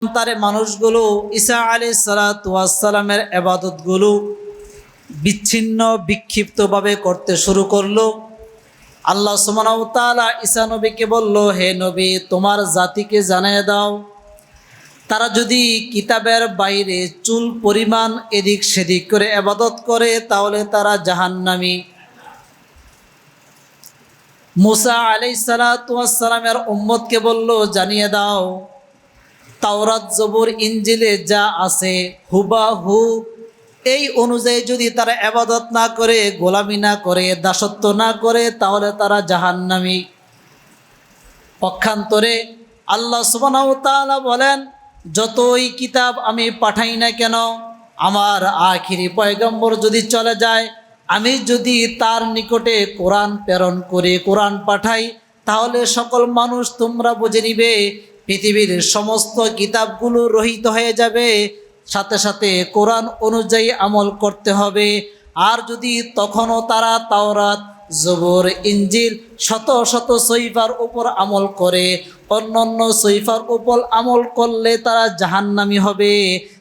তারে মানুষগুলো ঈসা আলাইহিস সালাতু ওয়াস সালামের ইবাদতগুলো বিচ্ছিন্ন বিক্ষিপ্তভাবে করতে শুরু করলো। আল্লাহ সুবহানাহু ওয়া তাআলা ঈসা নবীকে বলল, হে নবী, তোমার জাতিকে জানিয়ে দাও, তারা যদি কিতাবের বাইরে চুল পরিমাণ এদিক সেদিক করে ইবাদত করে তাহলে তারা জাহান্নামী। মুসা আলাইহিস সালাতু ওয়াস সালামের উম্মতকে বলল, জানিয়ে দাও, তাওরাত জবুর ইনজিলে যা আছে হুবাহু এই অনুযায়ী যদি তারা ইবাদত না করে, গোলামি না করে, দাসত্ব না করে তাহলে তারা জাহান্নামী। পক্ষান্তরে আল্লাহ সুবহানাহু ওয়া তাআলা বলেন, যতই কিতাব আমি পাঠাই না কেন, আমার আখিরি পয়গম্বর যদি চলে যায়, আমি যদি তার নিকটে কোরআন প্রেরণ করে কোরআন পাঠাই, তাহলে সকল মানুষ তোমরা বুঝে নিবে পৃথিবীর সমস্ত কিতাবগুলো রহিত হয়ে যাবে, সাথে সাথে কোরআন অনুযায়ী আমল করতে হবে। আর যদি তখনও তারা তাওরাত জবুর ইনজিল শত শত সহিফার উপর আমল করে, অন্যান্য সহিফার উপর আমল করলে তারা জাহান্নামী হবে।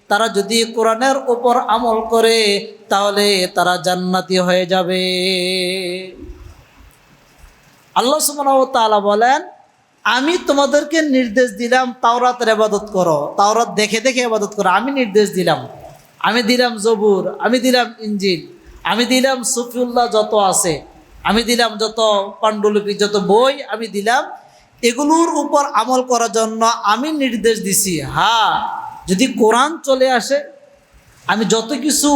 তারা যদি কোরআনের উপর আমল করে তাহলে তারা জান্নাতি হয়ে যাবে। আল্লাহ সুবহানাহু ওয়া তাআলা বলেন, আমি তোমাদেরকে নির্দেশ দিলাম তাওরাতের ইবাদত করো, তাওরাত দেখে দেখে ইবাদত করো। আমি নির্দেশ দিলাম, আমি দিলাম জবুর, আমি দিলাম ইনজিল, আমি দিলাম সুফিউল্লাহ যত আছে, আমি দিলাম যত পাণ্ডুলিপি, যত বই আমি দিলাম, এগুলোর উপর আমল করার জন্য আমি নির্দেশ দিছি। হ্যাঁ, যদি কোরআন চলে আসে, আমি যত কিছু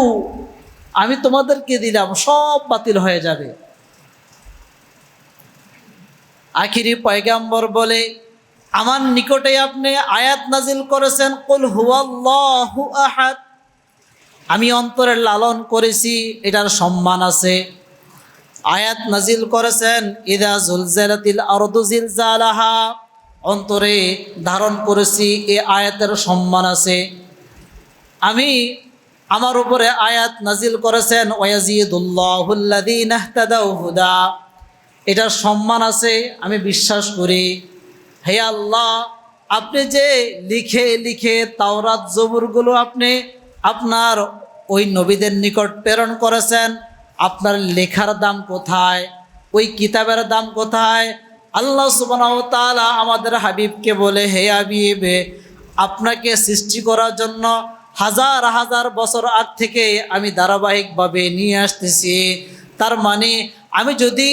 আমি তোমাদেরকে দিলাম সব বাতিল হয়ে যাবে। আখিরি পয়গাম্বর বলে, আমার নিকটে আপনি আয়াত নাজিল করেছেন, কুল হুয়াল্লাহু আহাদ, আমি অন্তরে লালন করেছি, এটার সম্মান আছে। আয়াত নাজিল করেছেন ইযা জুলজিলাতিল আরদু জিলজালাহা, অন্তরে ধারণ করেছি, এই আয়াতের সম্মান আছে। আমি আমার উপরে আয়াত নাজিল করেছেন ওয়ায়াজিদুল্লাহুল্লাযীনা ইহতাদাউ হুদা, এটার সম্মান আছে, আমি বিশ্বাস করি। হে আল্লাহ, আপনি যে লিখে লিখে তাওরাত জবুরগুলো আপনি আপনার ওই নবীদের নিকট প্রেরণ করেছেন, আপনার লেখার দাম কোথায়? ওই কিতাবের দাম কোথায়? আল্লাহ সুবহানাহু ওয়া তাআলা আমাদের হাবিবকে বলে, হে হাবিব, আপনাকে সৃষ্টি করার জন্য হাজার হাজার বছর আগ থেকে আমি ধারাবাহিকভাবে নিয়ে আসতেছি। তার মানে আমি যদি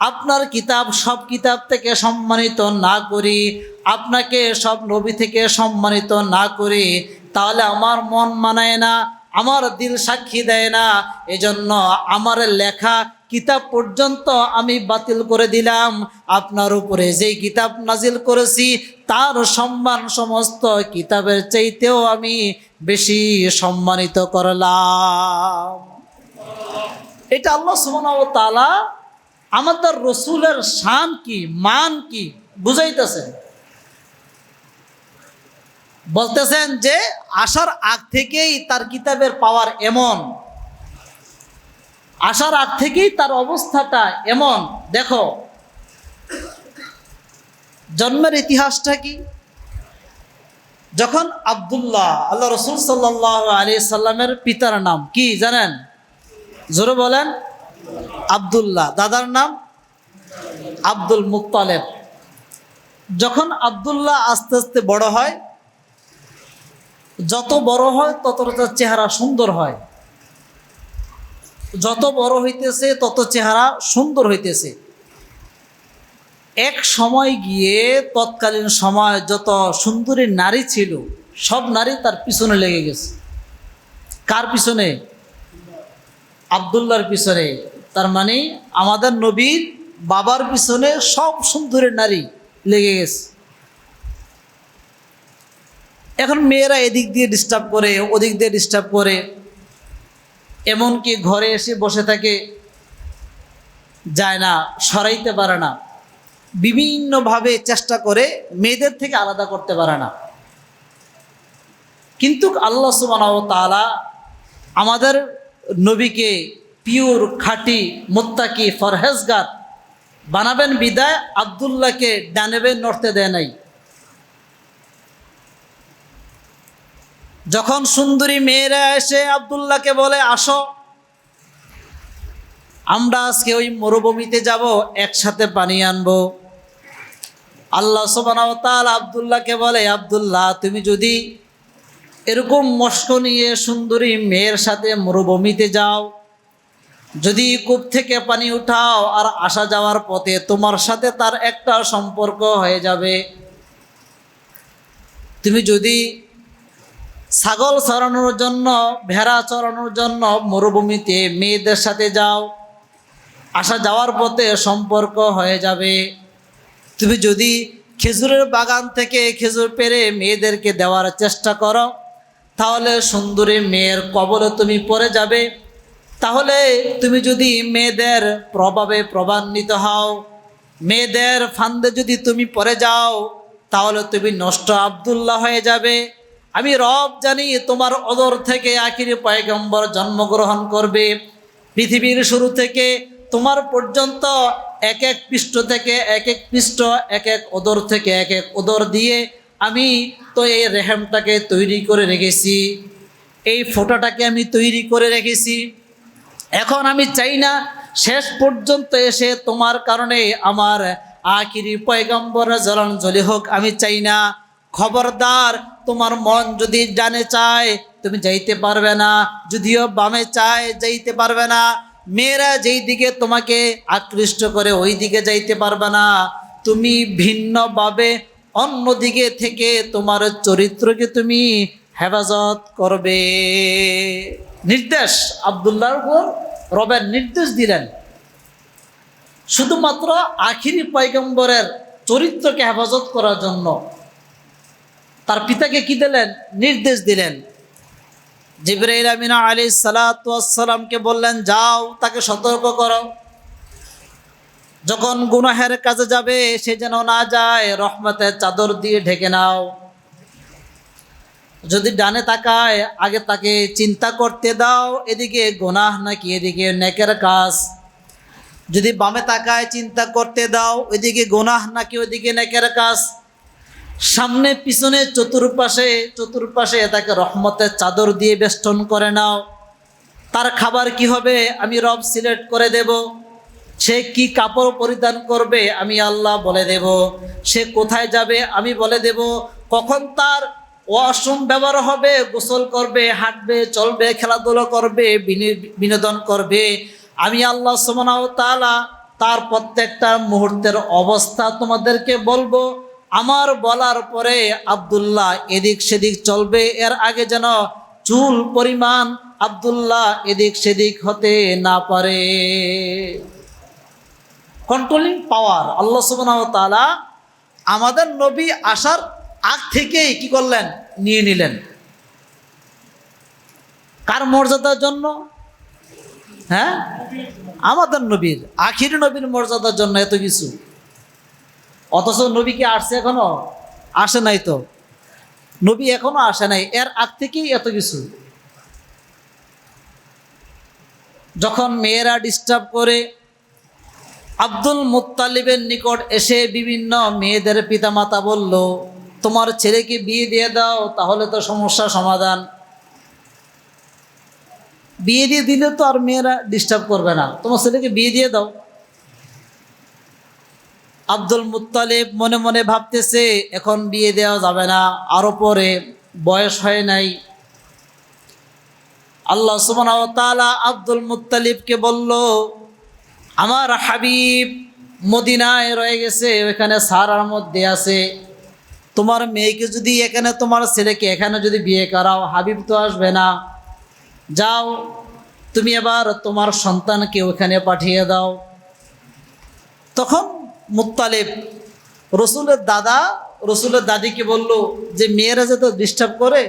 আপনার কিতাব সব কিতাব থেকে সম্মানিত না করি, আপনাকে সব নবী থেকে সম্মানিত না করি, তাহলে আমার মন মানায় না, আমার দিল সাক্ষী দেয় না। এজন্য আমার লেখা কিতাব পর্যন্ত আমি বাতিল করে দিলাম। আপনার উপরে যেই কিতাব নাজিল করেছি তার সম্মান সমস্ত কিতাবের চাইতেও আমি বেশি সম্মানিত করলাম। এটা আল্লাহ সুবহানাহু ওয়া তাআলা আমাদের রসুলের শান কি, মান কি বুঝাইতেছেন। বলতেছেন যে আসার আগ থেকেই তার কিতাবের পাওয়ার এমন, আসার আগ থেকেই তার অবস্থাটা এমন। দেখো, জন্মের ইতিহাসটা কি? যখন আব্দুল্লাহ, আল্লাহ রসুল সাল্লাল্লাহু আলাইহি সাল্লামের পিতার নাম কি জানেন? জোরে বলেন। আব্দুল্লাহ। দাদার নাম আব্দুল মুত্তালিব। যখন আব্দুল্লাহ আস্তে আস্তে বড় হয়, যত বড় হয় তত তার চেহারা সুন্দর হয়, যত বড় হইতেছে তত চেহারা সুন্দর হইতেছে। এক সময় গিয়ে তৎকালীন সময় যত সুন্দরী নারী ছিল সব নারী তার পিছনে লেগে গেছে। কার পিছনে? আব্দুল্লাহর পিছনে। তার মানে আমাদের নবীর বাবার পিছনে সব সুন্দরী নারী লেগে গেছে। এখন মেয়েরা এদিক দিয়ে ডিস্টার্ব করে, ওদিক দিয়ে ডিস্টার্ব করে, এমনকি ঘরে এসে বসে থাকে, যায় না, সরাইতে পারে না, বিভিন্নভাবে চেষ্টা করে মেয়েদের থেকে আলাদা করতে পারে না। কিন্তু আল্লাহ সুবহানাহু ওয়া তাআলা আমাদের নবীকে পিওর, খাঁটি, মুত্তাকি, ফরহেজগার বানাবেন বিদায় আব্দুল্লাহকে ডানেবে নড়তে দেয় নাই। যখন সুন্দরী মেয়েরা এসে আব্দুল্লাহকে বলে, আসো আমরা আজকে ওই মরুভূমিতে যাব, একসাথে পানি আনবো। আল্লাহ সুবহানাহু ওয়া তাআলা আব্দুল্লাহকে বলে, আব্দুল্লাহ তুমি যদি এরকম মস্ক নিয়ে সুন্দরী মেয়ের সাথে মরুভূমিতে যাও, যদি কূপ থেকে পানি উঠাও আর আসা যাওয়ার পথে তোমার সাথে তার একটা সম্পর্ক হয়ে যাবে। তুমি যদি ছাগল চরানোর জন্য, ভেড়া চরানোর জন্য মরুভূমিতে মেয়েদের সাথে যাও, আসা যাওয়ার পথে সম্পর্ক হয়ে যাবে। তুমি যদি খেজুরের বাগান থেকে খেজুর পেড়ে মেয়েদেরকে দেওয়ার চেষ্টা করো, তাহলে সুন্দরী মেয়ের কবলে তুমি পড়ে যাবে। তাহলে তুমি যদি মেয়েদের প্রভাবে প্রভান্বিত হও, মেয়েদের ফান্দে যদি তুমি পড়ে যাও, তাহলে তুমি নষ্ট আব্দুল্লাহ হয়ে যাবে। আমি রব জানি তোমার অদর থেকে আখিরি পয়গম্বর জন্মগ্রহণ করবে। পৃথিবীর শুরু থেকে তোমার পর্যন্ত এক এক পৃষ্ঠ থেকে এক এক পৃষ্ঠ, এক এক ওদর থেকে এক এক ওদর দিয়ে আমি তো এই রেহেমটাকে তৈরি করে রেখেছি, এই ফোঁটাটাকে আমি তৈরি করে রেখেছি। এখন আমি চাই না শেষ পর্যন্ত এসে তোমার কারণে আমার আখিরি পয়গম্বর জলাঞ্জলি হোক, আমি চাই না। খবরদার, তোমার মন যদি ডানে চায় তুমি যাইতে পারবে না, যদিও বামে চায় যাইতে পারবে না। মেয়েরা যেই দিকে তোমাকে আকৃষ্ট করে ওই দিকে যাইতে পারবে না। তুমি ভিন্নভাবে অন্য দিকে থেকে তোমার চরিত্রকে তুমি হেফাজত করবে। নির্দেশ আব্দুল্লাহর উপর রবের নির্দেশ দিলেন, শুধুমাত্র আখিরি পয়গম্বরের চরিত্রকে হেফাজত করার জন্য। তার পিতাকে কি দিলেন? নির্দেশ দিলেন। জিবরাইল আমিন আলাইহিস সালাতু ওয়াস সালামকে বললেন, যাও তাকে সতর্ক করো, যখন গুনাহের কাজে যাবে সে যেন না যায়, রহমতের চাদর দিয়ে ঢেকে নাও। যদি ডানে তাকায় আগে তাকে চিন্তা করতে দাও, এদিকে গুনাহ নাকি এদিকে নেকের কাজ। যদি বামে তাকায় চিন্তা করতে দাও, এদিকে গুনাহ নাকি ওইদিকে নেকের কাজ। সামনে পিছনে চতুর্পাশে তাকে রহমতের চাদর দিয়ে বেষ্টন করে নাও। তার খাবার কি হবে আমি রব সিলেক্ট করে দেব। সে কি কাপড় পরিধান করবে আমি আল্লাহ বলে দেব। সে কোথায় যাবে আমি বলে দেব। কখন তার ওয়াশরুম ব্যবহার হবে, গোসল করবে, হাঁটবে, চলবে, খেলাধুলা করবে, বিনোদন করবে, আমি আল্লাহ সুবহানাহু ওয়া তাআলা তার প্রত্যেকটা মুহূর্তের অবস্থা তোমাদেরকে বলবো। আমার বলার পরে আব্দুল্লাহ এদিক সেদিক চলবে, এর আগে যেন চুল পরিমাণ আব্দুল্লাহ এদিক সেদিক হতে না পারে। কন্ট্রোলিং পাওয়ার আল্লাহ সুবহানাহু ওয়া তাআলা আমাদের নবী আসার আগ থেকেই কি করলেন? নিয়ে নিলেন। কার মর্যাদার জন্য? হ্যাঁ, আমাদের নবীর, আখির নবীর মর্যাদার জন্য এত কিছু। অথচ নবী কি আসছে? এখনো আসে নাই। তো নবী এখনো আসে নাই, এর আগ থেকেই এত কিছু। যখন মেয়েরা ডিস্টার্ব করে, আব্দুল মুত্তালিবের নিকট এসে বিভিন্ন মেয়েদের পিতামাতা বলল, তোমার ছেলেকে বিয়ে দিয়ে দাও, তাহলে তো সমস্যা সমাধান। বিয়ে দিয়ে দিলে তো আর মেয়েরা ডিস্টার্ব করবে না, তোমার ছেলেকে বিয়ে দিয়ে দাও। আব্দুল মুত্তালিব মনে মনে ভাবতেছে, এখন বিয়ে দেওয়া যাবে না, আরো পরে, বয়স হয় নাই। আল্লাহ সুবহানাহু ওয়া তাআলা আব্দুল মুত্তালিবকে বলল, আমার হাবিব মদিনায় রয়ে গেছে, ওইখানে সারার মধ্যে আছে। তোমার মেয়েকে যদি এখানে, তোমার ছেলেকে এখানে যদি বিয়ে করাও, হাবিব তো আসবে না। যাও তুমি এবার তোমার সন্তানকে ওখানে পাঠিয়ে দাও। তখন মুত্তালিব রসুলের দাদা, রসুলের দাদিকে বলল যে মেয়েরা যে তো ডিস্টার্ব করে,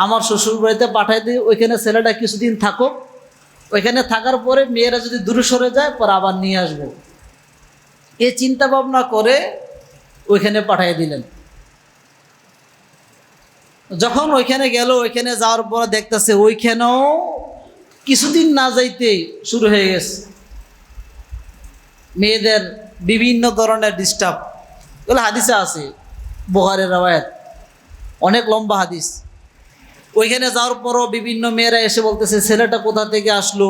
আমার শ্বশুর বাড়িতে পাঠাই দিই, ওইখানে ছেলেটা কিছুদিন থাকুক, ওইখানে থাকার পরে মেয়েরা যদি দূরে সরে যায় পরে আবার নিয়ে আসবো। এ চিন্তা ভাবনা করে ওইখানে পাঠিয়ে দিলেন। যখন ওইখানে গেল, ওইখানে যাওয়ার পর দেখতেছে ওইখানেও কিছুদিন না যাইতে শুরু হয়ে গেছে মেয়েদের বিভিন্ন ধরনের ডিস্টার্ব। এগুলো হাদিসে আছে, বুখারীর রওয়ায়াত, অনেক লম্বা হাদিস। ওইখানে যাওয়ার পরও বিভিন্ন মেয়েরা এসে বলতেছে ছেলেটা কোথা থেকে আসলো,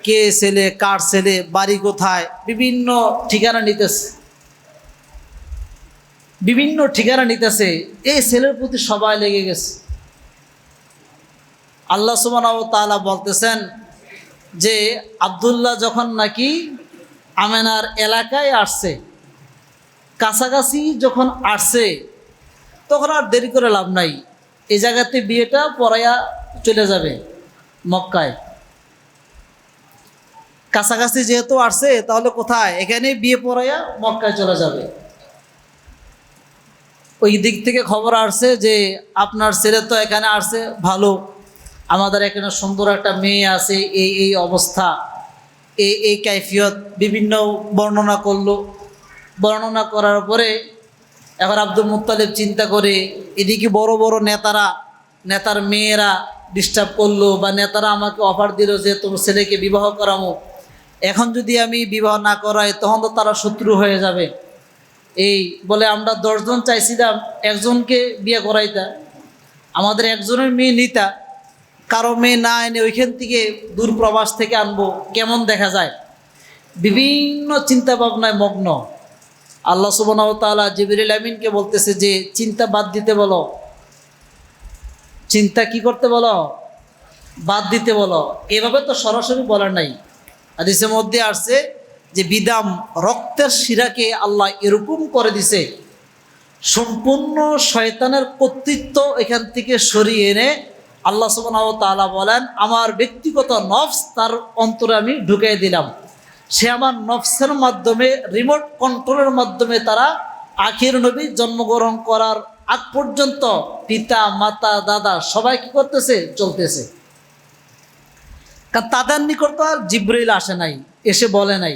কে ছেলে, কার ছেলে, বাড়ি কোথায়, বিভিন্ন ঠিকানা নিতেছে। এই ছেলের প্রতি সবাই লেগে গেছে। আল্লাহ সুবহানাহু ওয়া তাআলা বলতেছেন যে আব্দুল্লাহ যখন নাকি আমেনার এলাকায় আসছে, কাছাকাছি যখন আসছে, তখন আর দেরি করে লাভ নাই, এই জায়গাতে বিয়েটা পড়াইয়া চলে যাবে মক্কায়। কাছাকাছি যেহেতু আসছে, তাহলে কোথায়, এখানে বিয়ে পড়াইয়া মক্কায় চলে যাবে। ওই দিক থেকে খবর আসছে যে আপনার ছেলে তো এখানে আসছে, ভালো, আমাদের এখানে সুন্দর একটা মেয়ে আছে, এই অবস্থা, এই কাইফিয়ত, বিভিন্ন বর্ণনা করলো। বর্ণনা করার পরে এবার আব্দুল মুত্তালিব চিন্তা করে, এদিকে বড় বড় নেতার মেয়েরা ডিস্টার্ব করলো, বা নেতারা আমাকে অফার দিল যে তোমার ছেলেকে বিবাহ করামো, এখন যদি আমি বিবাহ না করাই তখন তো তারা শত্রু হয়ে যাবে। এই বলে আমরা 10 জন চাইছিলাম, একজনকে বিয়ে করাইতা, আমাদের একজনের মেয়ে নিতা, কারো মেয়ে না এনে ওইখান থেকে দূরপ্রবাস থেকে আনবো, কেমন দেখা যায়। বিভিন্ন চিন্তা ভাবনায় মগ্ন। আল্লাহ সুবহানাহু ওয়া তাআলা জিবরিল আমিনকে বলতেছে যে চিন্তা বাদ দিতে বলো, চিন্তা কি করতে বলো, বাদ দিতে বলো। এভাবে তো সরাসরি বলার নাই, হাদিসের মধ্যে আসছে যে বিদাম রক্তের শিরাকে আল্লাহ এরকম করে দিছে, সম্পূর্ণ শয়তানের কর্তৃত্ব এখান থেকে সরিয়ে এনে আল্লাহ সুবহানাহু ওয়া তাআলা বলেন আমার ব্যক্তিগত নফস তার অন্তরে আমি ঢুকিয়ে দিলাম। সে আমার নফসের মাধ্যমে, রিমোট কন্ট্রোলের মাধ্যমে তারা আখির নবী জন্মগ্রহণ করার আগ পর্যন্ত পিতা, মাতা, দাদা সবাই কি করতেছে, চলতেছে। কারণ তাদের নিকট তো আর জিবরিল আসে নাই, এসে বলে নাই।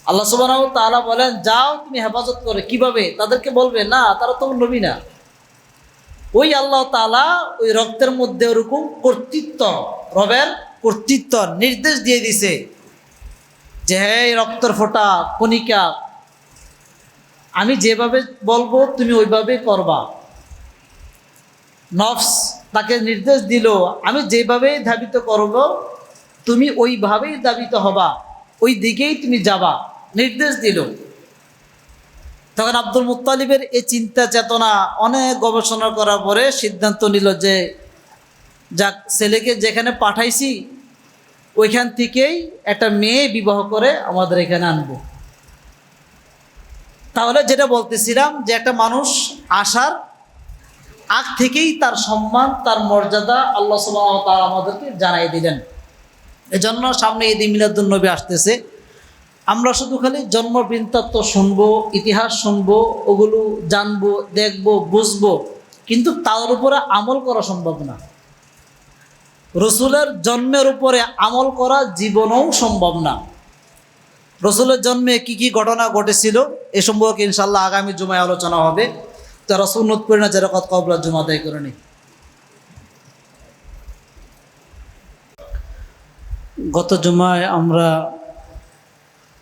আল্লাহ সুবহানাহু ওয়া তাআলা বলেন যাও তুমি হেফাজত করে। কিভাবে? তাদেরকে বলবে না, তারা তো নবী না। ওই আল্লাহ তাআলা ওই রক্তের মধ্যে ওরকম কর্তৃত্ব, রবের কর্তৃত্ব নির্দেশ দিয়ে দিছে যে হ্যাঁ রক্তের ফোঁটা, কণিকা, আমি যেভাবে বলবো তুমি ওইভাবে করবা। নফস তাকে নির্দেশ দিল আমি যেভাবে ধাবিত করব তুমি ওইভাবেই ধাবিত হবা, ওই দিকেই তুমি যাবা, নির্দেশ দিল। তখন আব্দুল মুত্তালিবের এই চিন্তা চেতনা অনেক গবেষণা করার পরে সিদ্ধান্ত নিল যে যাক, ছেলেকে যেখানে পাঠাইছি ওইখান থেকেই একটা মেয়ে বিবাহ করে আমাদের এখানে আনবো। তাহলে যেটা বলতেছিলাম যে একটা মানুষ আসার আগ থেকেই তার সম্মান, তার মর্যাদা আল্লাহ সুবহানাহু ওয়া তাআলা আমাদেরকে জানাই দিলেন। এজন্য সামনে ঈদ মিলাদুন নবী আসতেছে, আমরা শুধু খালি জন্ম বৃত্তান্ত শুনবো, ইতিহাস শুনবো, ওগুলো জানবো, দেখবো, বুঝবো, কিন্তু তার উপরে আমল করা সম্ভব না। রসুলের জন্মের উপরে আমল করা জীবনেও সম্ভব না। রসুলের জন্মে কি কি ঘটনা ঘটেছিল এ সম্পর্কে ইনশাল্লাহ আগামী জুমায় আলোচনা হবে। যারা সুন্নত পড়ে না, যারা কত কবলা জুমা আদায় করে নি। গত জুমায় আমরা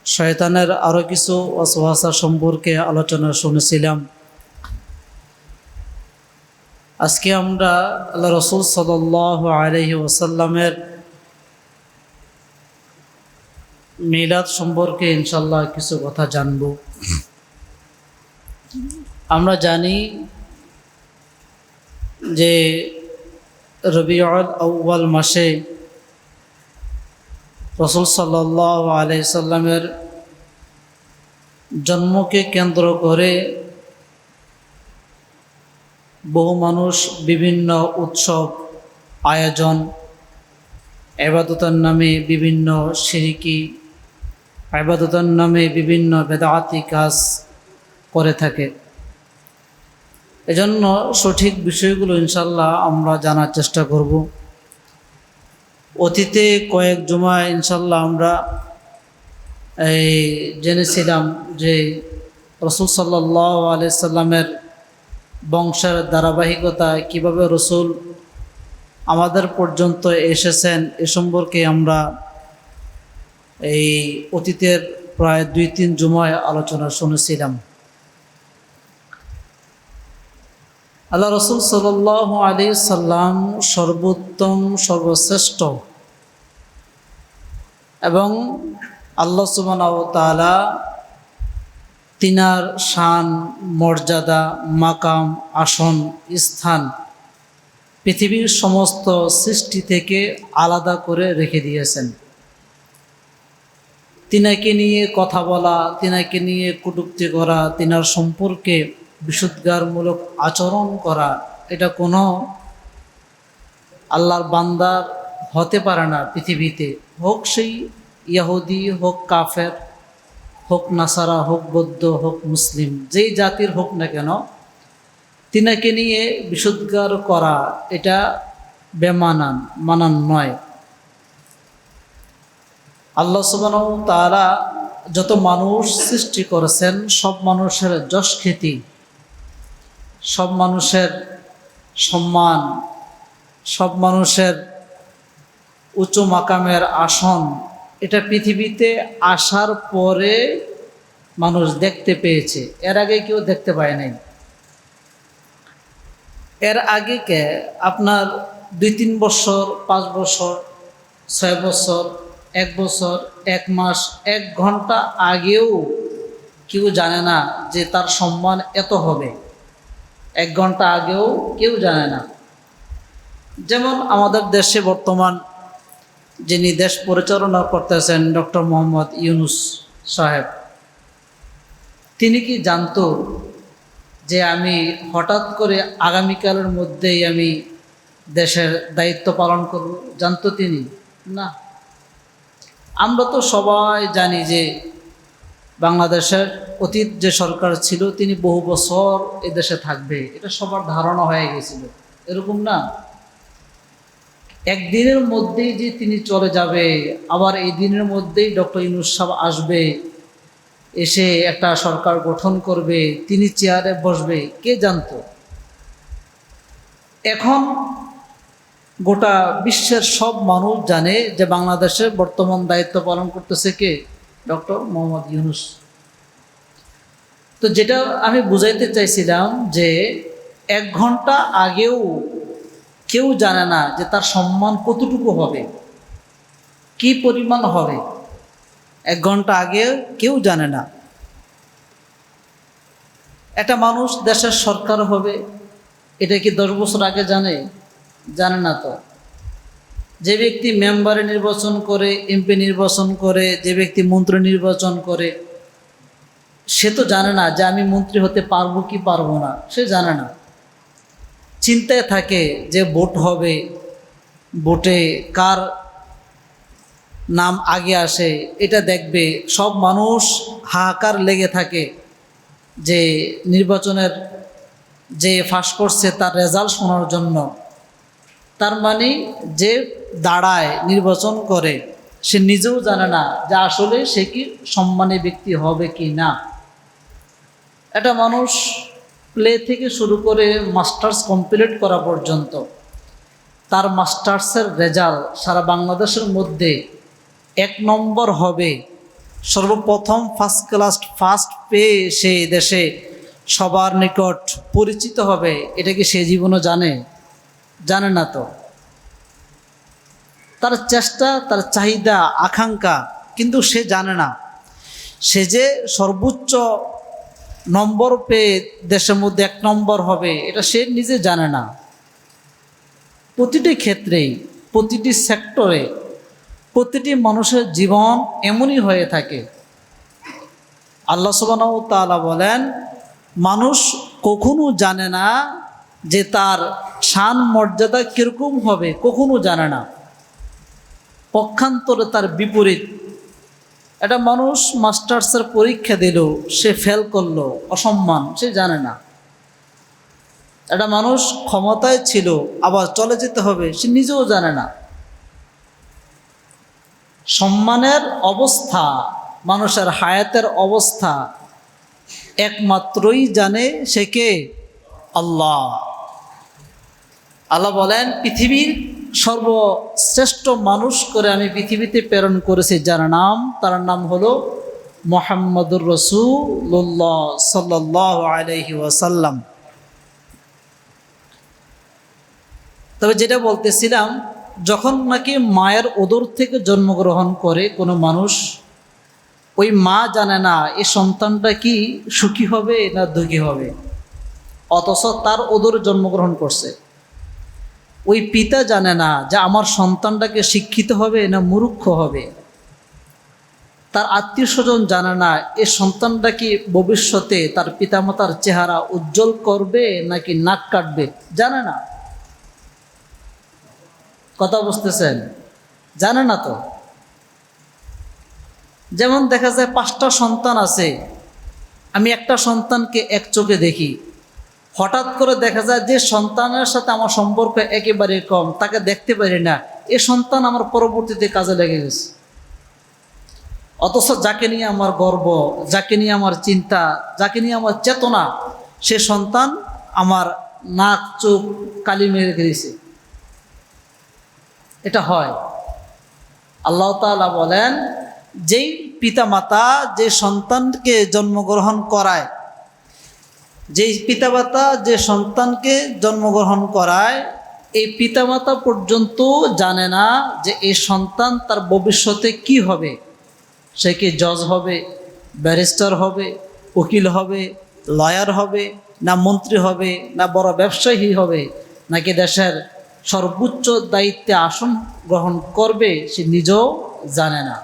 শয়তানের আরও কিছু ওয়াসওয়াসা সম্পর্কে আলোচনা শুনেছিলাম। আজকে আমরা আল্লাহ রসুল সাল্লাল্লাহু আলাইহি ওয়াসাল্লামের মিলাদ সম্পর্কে ইনশাল্লাহ কিছু কথা জানব। আমরা জানি যে রবিউল আউয়াল মাসে রসুল সাল্লাল্লাহু আলাইহি সাল্লামের জন্মকে কেন্দ্র করে বহু মানুষ বিভিন্ন উৎসব আয়োজন, ইবাদতের নামে বিভিন্ন শিরকি, ইবাদতের নামে বিভিন্ন বেদাতি কাজ করে থাকে। এজন্য সঠিক বিষয়গুলো ইনশাল্লাহ আমরা জানার চেষ্টা করব। অতীতে কয়েক জুমায় ইনশাল্লাহ আমরা জেনেছিলাম যে রসুল সাল্লাল্লাহু আলাইহি সাল্লামের বংশের ধারাবাহিকতা, কিভাবে রসুল আমাদের পর্যন্ত এসেছেন এ সম্পর্কে আমরা এই অতীতের প্রায় 2-3 জুমায় আলোচনা শুনেছিলাম। আল্লাহ রসুল সাল্লাল্লাহু আলাইহি সাল্লাম সর্বোত্তম, সর্বশ্রেষ্ঠ, এবং আল্লাহ সুবহানাহু ওয়া তাআলা তিনার শান, মর্যাদা, মাকাম, আসন, স্থান পৃথিবীর সমস্ত সৃষ্টি থেকে আলাদা করে রেখে দিয়েছেন। তিনাকে নিয়ে কথা বলা, তিনাকে নিয়ে কটূক্তি করা, তিনার সম্পর্কে বিশুদ্ধারমূলক আচরণ করা, এটা কোনো আল্লাহর বান্দার হতে পারে না পৃথিবীতে। হোক সেই ইহুদি, হোক কাফের, হোক নাসারা, হোক বৌদ্ধ, হোক মুসলিম, যেই জাতির হোক না কেন, তিনাকে নিয়ে বিশুদ্ধার করা এটা মানান নয়। আল্লাহ সুবহানাহু ওয়া তাআলা যত মানুষ সৃষ্টি করেছেন, সব মানুষের যশ খ্যাতি, সব মানুষের সম্মান, সব মানুষের উঁচু মাকামের আসন, এটা পৃথিবীতে আসার পরে মানুষ দেখতে পেয়েছে। এর আগে কেউ দেখতে পায় নাই। এর আগে কে আপনার 2-3 বছর, 5 বছর, 6 বছর, 1 বছর, 1 মাস, 1 ঘন্টা আগেও কেউ জানে না যে তার সম্মান এত হবে। 1 ঘন্টা আগেও কেউ জানে না। যেমন আমাদের দেশে বর্তমান যিনি দেশ পরিচালনা করতেছেন ডক্টর মোহাম্মদ ইউনূস সাহেব, তিনি কি জানতো যে আমি হঠাৎ করে আগামীকালের মধ্যেই আমি দেশের দায়িত্ব পালন করব? জানতো তিনি? না। আমরা তো সবাই জানি যে বাংলাদেশের অতীত যে সরকার ছিল তিনি বহু বছর এই দেশে থাকবে, এটা সবার ধারণা হয়ে গেছিল। এরকম না, একদিনের মধ্যেই যে তিনি চলে যাবে, আবার এই দিনের মধ্যেই ডক্টর ইউনূস সাহেব আসবে, এসে একটা সরকার গঠন করবে, তিনি চেয়ারে বসবে, কে জানতো? এখন গোটা বিশ্বের সব মানুষ জানে যে বাংলাদেশের বর্তমান দায়িত্ব পালন করতেছে কে? ডক্টর মোহাম্মদ ইউনূস। তো যেটা আমি বুঝাইতে চাইছিলাম যে 1 ঘন্টা আগেও কেউ জানে না যে তার সম্মান কতটুকু হবে, কি পরিমাণ হবে। 1 ঘন্টা আগে কেউ জানে না। একটা মানুষ দেশের সরকার হবে, এটা কি 10 বছর আগে জানে? জানে না। তো যে ব্যক্তি মেম্বারে নির্বাচন করে, এমপি নির্বাচন করে, যে ব্যক্তি মন্ত্রী নির্বাচন করে, সে তো জানে না যে আমি মন্ত্রী হতে পারবো কি পারবো না, সে জানে না। চিন্তায় থাকে যে ভোট হবে, ভোটে কার নাম আগে আসে এটা দেখবে। সব মানুষ হাহাকার লেগে থাকে যে নির্বাচনের যে ফাঁস করছে তার রেজাল্ট শোনার জন্য। তার মানে যে দাঁড়ায় নির্বাচন করে সে নিজেও জানে না যে আসলে সে কি সম্মানী ব্যক্তি হবে কি না। একটা মানুষ প্লে থেকে শুরু করে মাস্টার্স কমপ্লিট করা পর্যন্ত তার মাস্টার্সের রেজাল্ট সারা বাংলাদেশের মধ্যে 1 নম্বর হবে। সর্বপ্রথম ফার্স্ট ক্লাস ফার্স্ট পেয়ে সে দেশে সবার নিকট পরিচিত হবে, এটা কি সে জীবনও জানে? জানে না। তো তার চেষ্টা, তার চাহিদা, আকাঙ্ক্ষা, কিন্তু সে জানে না সে যে সর্বোচ্চ নম্বর পেয়ে দেশের মধ্যে 1 নম্বর হবে, এটা সে নিজে জানে না। প্রতিটি ক্ষেত্রেই, প্রতিটি সেক্টরে, প্রতিটি মানুষের জীবন এমনই হয়ে থাকে। আল্লাহ সুবহানাহু ওয়া তাআলা বলেন, মানুষ কখনো জানে না যে তার শান মর্যাদা কীরকম হবে, কখনো জানে না। পক্ষান্তরে তার বিপরীত। একটা মানুষ মাস্টার্সের পরীক্ষা দিল, সে ফেল করলো, অসম্মান, সে জানে না। একটা মানুষ ক্ষমতায় ছিল, আবার চলে যেতে হবে, সে নিজেও জানে না। সম্মানের অবস্থা, মানুষের হায়াতের অবস্থা একমাত্রই জানে সে কে? আল্লাহ। আল্লাহ বলেন, পৃথিবীর সর্বশ্রেষ্ঠ মানুষ করে আমি পৃথিবীতে প্রেরণ করেছি যার নাম, তার নাম হলো মুহাম্মদুর রাসূলুল্লাহ সাল্লাল্লাহু আলাইহি ওয়াসাল্লাম। তবে যেটা বলতেছিলাম, যখন নাকি মায়ের ওদর থেকে জন্মগ্রহণ করে কোনো মানুষ, ওই মা জানে না এই সন্তানটা কি সুখী হবে না দুঃখী হবে, অথচ তার ওদরে জন্মগ্রহণ করছে। ওই পিতা জানে না যে আমার সন্তানটাকে শিক্ষিত হবে না মূর্খ হবে। তার আত্মীয় স্বজন জানে না এই সন্তানটা কি ভবিষ্যতে তার পিতামাতার চেহারা উজ্জ্বল করবে নাকি নাক কাটবে, জানে না। কথা বুঝতেছেন? জানে না তো। যেমন দেখা যায় 5টা সন্তান আছে, আমি একটা সন্তানকে এক চোখে দেখি, হঠাৎ করে দেখা যায় যে সন্তানের সাথে আমার সম্পর্ক একেবারে কম, তাকে দেখতে পারি না, এ সন্তান আমার পরবর্তীতে কাজে লেগে গেছে। অথচ যাকে নিয়ে আমার গর্ব, যাকে নিয়ে আমার চিন্তা, যাকে নিয়ে আমার চেতনা, সে সন্তান আমার নাক চোখ কালি মেরে গেছে। এটা হয়। আল্লাহ তাআলা বলেন, যেই পিতামাতা যে সন্তানকে জন্মগ্রহণ করায়, যেই পিতামাতা যে সন্তানকে জন্মগ্রহণ করায়, এই পিতামাতা পর্যন্ত জানে না যে এই সন্তান তার ভবিষ্যতে কি হবে। সে কি জজ হবে, ব্যারিস্টার হবে, উকিল হবে, লয়ার হবে, না মন্ত্রী হবে, না বড় ব্যবসায়ী হবে, নাকি দেশের সর্বোচ্চ দায়িত্বে আসন গ্রহণ করবে, সে নিজেও জানে না।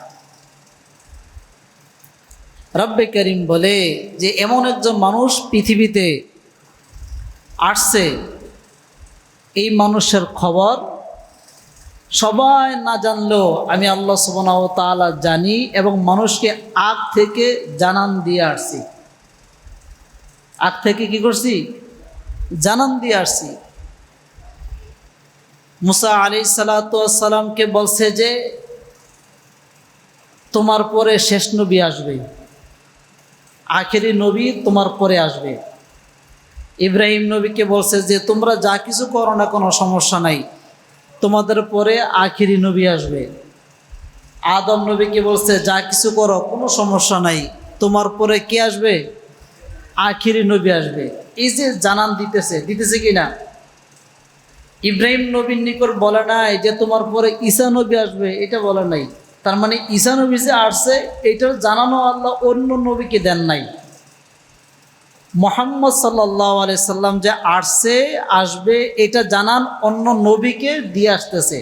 রব্বে করিম বলে যে এমন একজন মানুষ পৃথিবীতে আসছে, এই মানুষের খবর সবাই না জানলেও আমি আল্লাহ সুবহানাহু ওয়া তাআলা জানি, এবং মানুষকে আগ থেকে জানান দিয়ে আসছি। আগ থেকে কি করছি? জানান দিয়ে আসছি। মুসা আলাইহিস সালাতু ওয়াস সালামকে বলছে যে তোমার পরে শেষ নবী আসবে, আখেরি নবী তোমার পরে আসবে। ইব্রাহিম নবীকে বলছে যে তোমরা যা কিছু করো না কোনো সমস্যা নাই, তোমাদের পরে আখেরি নবী আসবে। আদম নবীকে বলছে যা কিছু করো কোনো সমস্যা নাই, তোমার পরে কে আসবে? আখেরি নবী আসবে। এই যে জানান দিতেছে কি না? ইব্রাহিম নবীর নিকট বলে নাই যে তোমার পরে ঈসা নবী আসবে, এটা বলে নাই। তার মানে ঈসা নবী যে আসছে এটার জানানো আল্লাহ অন্য নবীকে দেন নাই। মুহাম্মদ সাল্লাল্লাহু আলাইহি সাল্লাম যে আসবে এটা জানান অন্য নবীকে দিয়ে আসতেছে।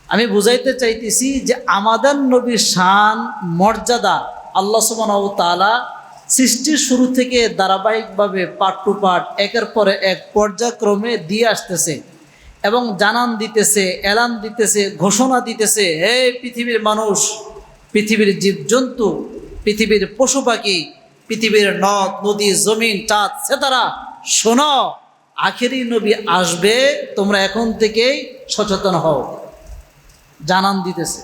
আমি বুঝাইতে চাইতেছি যে আমাদের নবীর শান মর্যাদা আল্লাহ সুবহানাহু ওয়া তাআলা সৃষ্টির শুরু থেকে ধারাবাহিকভাবে পার্ট টু পার্ট একের পরে এক পর্যায়ক্রমে দিয়ে আসতেছে, এবং জানান দিতেছে, এলান দিতেছে, ঘোষণা দিতেছে, হে পৃথিবীর মানুষ, পৃথিবীর জীবজন্তু, পৃথিবীর পশু পাখি, পৃথিবীর নদ নদী জমিন চাঁদ সিতারা, শোনো আখেরি নবী আসবে, তোমরা এখন থেকেই সচেতন হও। জানান দিতেছে।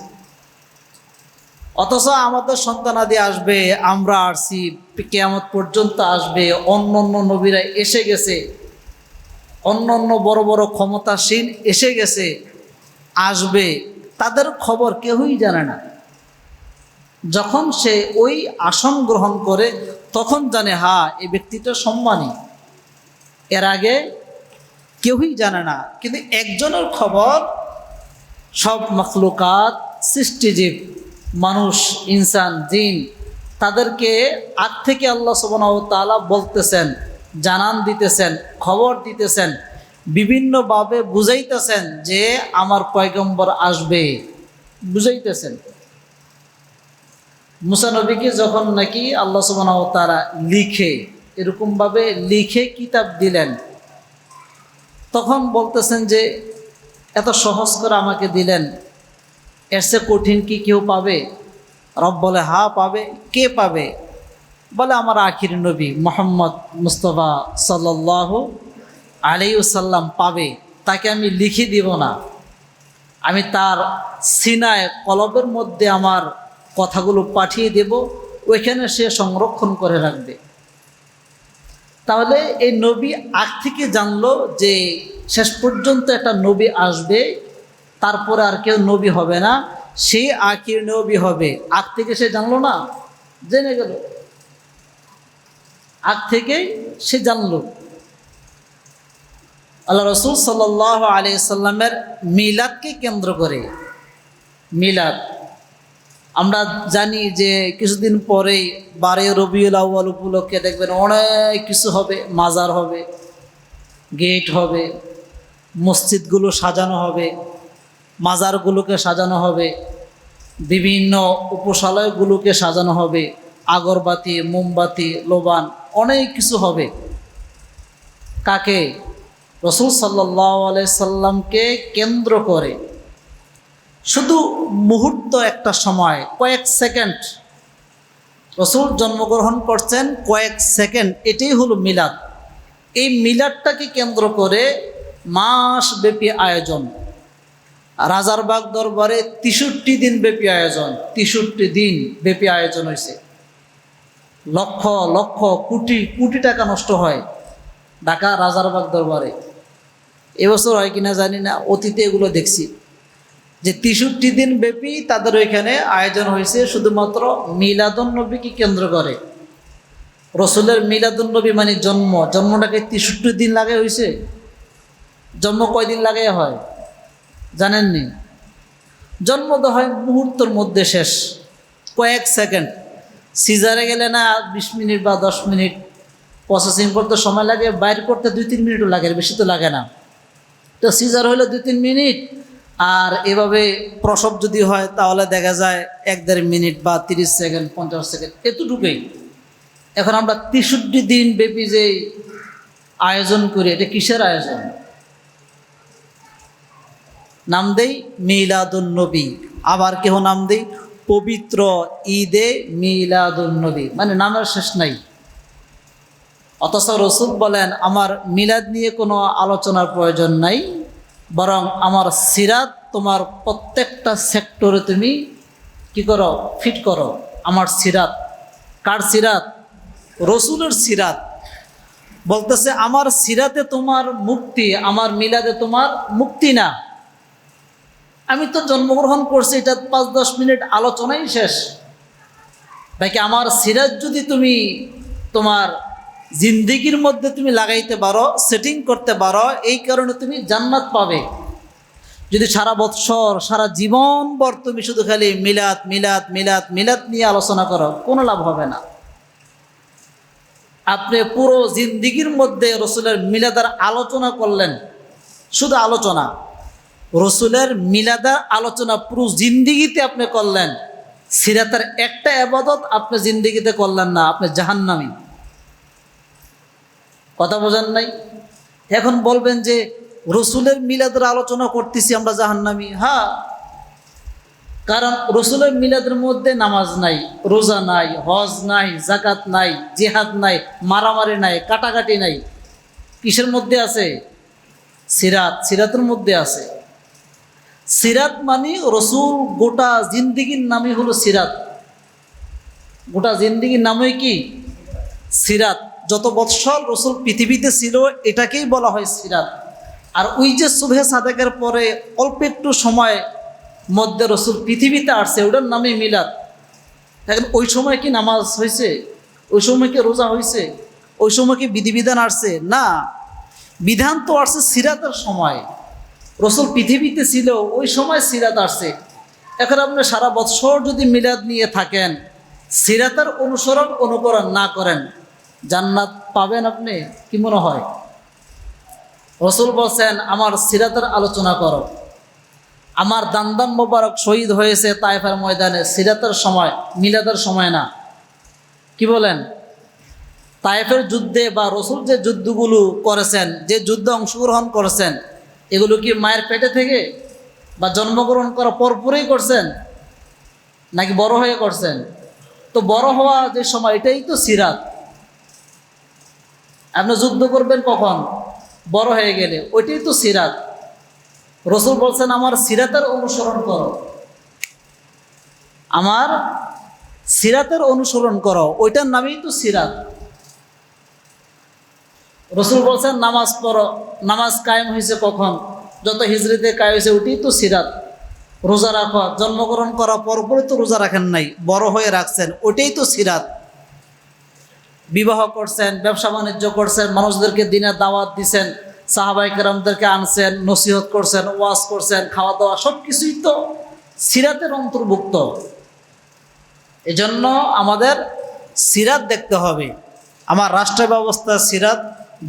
অথচ আমাদের সন্তানাদি আসবে, আমরা আসছি, কিয়ামত পর্যন্ত আসবে, অন্য অন্য নবীরা এসে গেছে, অন্য অন্য বড় বড় ক্ষমতাসীন এসে গেছে, আসবে, তাদের খবর কেউই জানে না। যখন সে ওই আসন গ্রহণ করে তখন জানে হ্যাঁ এই ব্যক্তিটা সম্মানী, এর আগে কেউই জানে না। কিন্তু একজনের খবর সব মখলুকাত, সৃষ্টিজীব, মানুষ, ইনসান, জিন, তাদেরকে আগ থেকে আল্লাহ সুবহানাহু ওয়া তাআলা বলতেছেন, জানান দিতেছেন, খবর দিতেছেন, বিভিন্নভাবে বুঝাইতেছেন যে আমার পয়গম্বর আসবে, বুঝাইতেছেন। মুসা নবীকে যখন নাকি আল্লাহ সুবহানাহু ওয়া তাআলা এরকমভাবে লিখে কিতাব দিলেন, তখন বলতেছেন যে এত সহজ করে আমাকে দিলেন, এর চেয়ে কঠিন কি কেউ পাবে? রব বলে হ্যাঁ পাবে। কে পাবে? বলে আমার আখির নবী মুহাম্মদ মুস্তাফা সাল্লাল্লাহু আলাইহি ওয়াসাল্লাম পাবে। তাকে আমি লিখে দিব না, আমি তার সিনায় কলবের মধ্যে আমার কথাগুলো পাঠিয়ে দেব, ওইখানে সে সংরক্ষণ করে রাখবে। তাহলে এই নবী আগ থেকে জানলো যে শেষ পর্যন্ত একটা নবী আসবে, তারপরে আর কেউ নবী হবে না, সেই আখির নবী হবে। আগ থেকে সে জানলো না, জেনে গেল, আগ থেকেই সে জানলো। আল্লাহ রসুল সাল্লাল্লাহু আলাইহি সাল্লামের মিলাদকে কেন্দ্র করে। মিলাদ আমরা জানি যে কিছুদিন পরেই 12 রবিউল আউয়াল উপলক্ষে দেখবেন অনেক কিছু হবে, মাজার হবে, গেট হবে, মসজিদগুলো সাজানো হবে, মাজারগুলোকে সাজানো হবে, বিভিন্ন উপাসালয়গুলোকে সাজানো হবে, আগরবাতি, মোমবাতি, লোবান অনেক কিছু হবে। কাকে? রাসূল সাল্লাল্লাহু আলাইহি সাল্লামকে কেন্দ্র করে। শুধু মুহূর্ত, একটা সময়, কয়েক সেকেন্ড, রাসূল জন্মগ্রহণ করছেন কয়েক সেকেন্ড, এটাই হলো মিলাদ। এই মিলাদটাকে কেন্দ্র করে মাসব্যাপী আয়োজন। রাজারবাগ দরবারে 63 দিন ব্যাপী আয়োজন, 63 দিন ব্যাপী আয়োজন হয়েছে। লক্ষ লক্ষ কোটি কোটি টাকা নষ্ট হয় ঢাকা রাজারবাগ দরবারে। এবছর হয় কিনা জানি না, অতীতে এগুলো দেখছি যে 63 দিন ব্যাপী তাদের ওইখানে আয়োজন হয়েছে শুধুমাত্র মিলাদুন্নবীকে কেন্দ্র করে। রসুলের মিলাদুন্নবী মানে জন্মটাকে 63 দিন লাগে হয়েছে। জন্ম কয়দিন লাগে হয় জানেননি? জন্ম তো হয় মুহূর্তের মধ্যে শেষ, কয়েক সেকেন্ড। সিজারে গেলে না 20 মিনিট বা 10 মিনিট প্রসেসিং করতে সময় লাগে, বাইর করতে 2-3 মিনিটও লাগে, বেশি তো লাগে না। তো সিজার হলে 2-3 মিনিট, আর এভাবে প্রসব যদি হয় তাহলে দেখা যায় 1-1.5 মিনিট বা 30 সেকেন্ড 50 সেকেন্ড, এতটুকুই। এখন আমরা 63 দিন ব্যাপী যে আয়োজন করি, এটা কিসের আয়োজন? নাম দেই মিলাদুন্নবী, আবার কেহ নাম দেই পবিত্র ঈদে মিলাদুন্নবী, মানে নামের শেষ নাই। অথচ রসুল বলেন আমার মিলাদ নিয়ে কোনো আলোচনার প্রয়োজন নাই, বরং আমার সিরাত তোমার প্রত্যেকটা সেক্টরে তুমি কি করো? ফিট করো। আমার সিরাত। কার সিরাত? রসুলের সিরাত। বলতেছে আমার সিরাতে তোমার মুক্তি, আমার মিলাদে তোমার মুক্তি না। আমি তো জন্মগ্রহণ করছি, এটা 5-10 মিনিট আলোচনাই শেষ। বাকি আমার সিরাত যদি তুমি তোমার জিন্দিগির মধ্যে তুমি লাগাইতে পারো, সেটিং করতে পারো, এই কারণে তুমি জান্নাত পাবে। যদি সারা বৎসর সারা জীবনভর তুমি শুধু খালি মিলাদ মিলাদ মিলাদ মিলাদ নিয়ে আলোচনা করো, কোনো লাভ হবে না। আপনি পুরো জিন্দিগির মধ্যে রসুলের মিলাদার আলোচনা করলেন, শুধু আলোচনা, রসুলের মিলাদার আলোচনা পুরো জিন্দিগিতে আপনি করলেন, সিরাতের একটা ইবাদত আপনি জিন্দিগিতে করলেন না, আপনি জাহান্নামী। কথা বোঝেন নাই? এখন বলবেন যে রসুলের মিলাদের আলোচনা করতেছি আমরা জাহান্নামী। হ্যাঁ, কারণ রসুলের মিলাদের মধ্যে নামাজ নাই, রোজা নাই, হজ নাই, জাকাত নাই, জিহাদ নাই, মারামারি নাই, কাটাকাটি নাই। কিসের মধ্যে আছে? সিরাত, সিরাতের মধ্যে আছে। সিরাত মানে রসুল গোটা জিন্দিগির নামই হলো সিরাত। গোটা জিন্দিগির নামই কি? সিরাত। যত বৎসর রসুল পৃথিবীতে ছিল এটাকেই বলা হয় সিরাত। আর ওই যে সুবহে সাদেকের পরে অল্প একটু সময় মধ্যে রসুল পৃথিবীতে আসছে, ওটার নামে মিলাদ। এখন ওই সময় কি নামাজ হয়েছে? ওই সময় কি রোজা হয়েছে? ওই সময় কি বিধিবিধান আসছে? না, বিধান তো আসছে সিরাতের সময়। রসুল পৃথিবীতে ছিল ওই সময় সিরাত আসছে। এখন আপনি সারা বৎসর যদি মিলাদ নিয়ে থাকেন, সিরাতের অনুকরণ না করেন, জান্নাত পাবেন আপনি? কি মনে হয়? রসুল বলছেন আমার সিরাতের আলোচনা করো। আমার দান্দান মোবারক শহীদ হয়েছে তায়েফের ময়দানে, সিরাতের সময়, মিলাদের সময় না। কি বলেন? তায়েফের যুদ্ধে বা রসুল যে যুদ্ধগুলো করেছেন, যে যুদ্ধে অংশগ্রহণ করেছেন, এগুলো কি মায়ের পেটে থেকে বা জন্মগ্রহণ করার পরপরই করছেন নাকি বড় হয়ে করছেন? তো বড় হওয়া যে সময়, এটাই তো সিরাত। আপনি যুদ্ধ করবেন কখন? বড় হয়ে গেলে, ওইটাই তো সিরাত। রসুল বলছেন আমার সিরাতের অনুসরণ করো, আমার সিরাতের অনুসরণ করো, ওইটার নামেই তো সিরাত। রসুল বলছেন নামাজ পড়ো, নামাজ কায়েম হয়েছে কখন? যত হিজরিতে কায়েম হয়েছে, ওইটাই তো সিরাত। রোজা রাখো, জন্মগ্রহণ করার পরপরই তো রোজা রাখেন নাই, বড় হয়ে রাখছেন, ওইটাই তো সিরাত। বিবাহ করছেন, ব্যবসা বাণিজ্য করছেন, মানুষদেরকে দিনের দাওয়াত দিছেন, সাহাবায়ে কেরামদেরকে আনছেন, নসিহত করছেন, ওয়াজ করছেন, খাওয়া দাওয়া সব কিছুই তো সিরাতের অন্তর্ভুক্ত। এজন্য আমাদের সিরাত দেখতে হবে। আমার রাষ্ট্র ব্যবস্থা সিরাত,